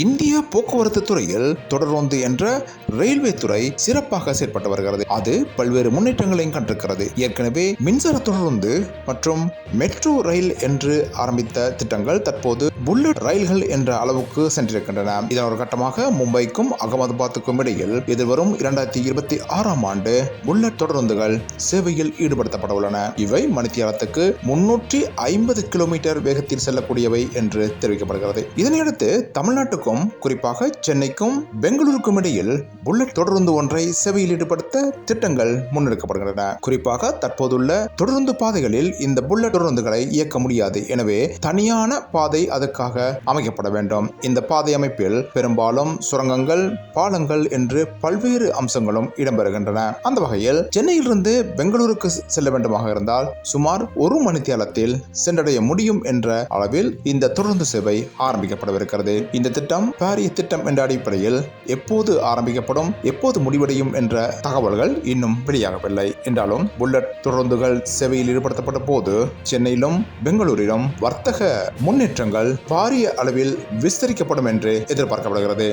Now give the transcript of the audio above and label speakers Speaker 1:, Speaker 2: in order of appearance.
Speaker 1: இந்திய போக்குவரத்து துறையில் தொடர்ந்து என்ற ரயில்வே துறை சிறப்பாக செயல்பட்டு வருகிறது. அது பல்வேறு முன்னேற்றங்களையும் கண்டிருக்கிறது. ஏற்கனவே மின்சார தொடர்ந்து மற்றும் மெட்ரோ ரயில் என்று ஆரம்பித்த திட்டங்கள் தற்போது புல்லட் ரயில்கள் என்ற அளவுக்கு சென்றிருக்கின்றன. இதன் ஒரு கட்டமாக மும்பைக்கும் அகமதாபாத்துக்கும் இடையில் எதிர்வரும் 2026ஆம் ஆண்டு புல்லட் தொடருந்துகள் சேவையில் ஈடுபடுத்தப்பட உள்ளன. இவை மணித்தியாலத்துக்கு 350 கிலோமீட்டர் வேகத்தில் செல்லக்கூடியவை என்று தெரிவிக்கப்படுகிறது. இதனையடுத்து தமிழ்நாட்டுக்கும் குறிப்பாக சென்னைக்கும் பெங்களூருக்கும் இடையில் புல்லட் தொடருந்து ஒன்றை சேவையில் ஈடுபடுத்த திட்டங்கள் முன்னெடுக்கப்படுகின்றன. குறிப்பாக தற்போதுள்ள தொடருந்து பாதைகளில் இந்த புல்லட் தொடருந்துகளை இயக்க முடியாது. எனவே தனியான பாதை அதற்காக அமைக்கப்பட வேண்டும். இந்த பாதை அமைப்பில் பெரும்பாலும் சுரங்கங்கள், பாலங்கள் என்று பல்வேறு அம்சங்களும் இடம்பெறுகின்றன. அந்த வகையில் சென்னையிலிருந்து பெங்களூருக்கு செல்ல வேண்டுமாக இருந்தால் சுமார் 1 மணித்தியாலத்தில் சென்றடைய முடியும் என்ற அளவில் இந்த தொடருந்து சேவை ஆரம்பிக்கப்படவிருக்கிறது. இந்த திட்டம் பாரிய திட்டம் என்ற அடிப்படையில் எப்போது ஆரம்பிக்கப்படும், எப்போது முடிவடையும் என்ற தகவல்கள் இன்னும் வெளியாகவில்லை. என்றாலும் புல்லட் தொடருந்துகள் சேவையில் ஈடுபடுத்தப்பட்ட போது சென்னையிலும் பெங்களூரிலும் வர்த்தக முன்னேற்றங்கள் பாரிய அளவில் விஸ்தரிக்கப்படும் என்று எதிர்பார்க்கப்படுகிறது.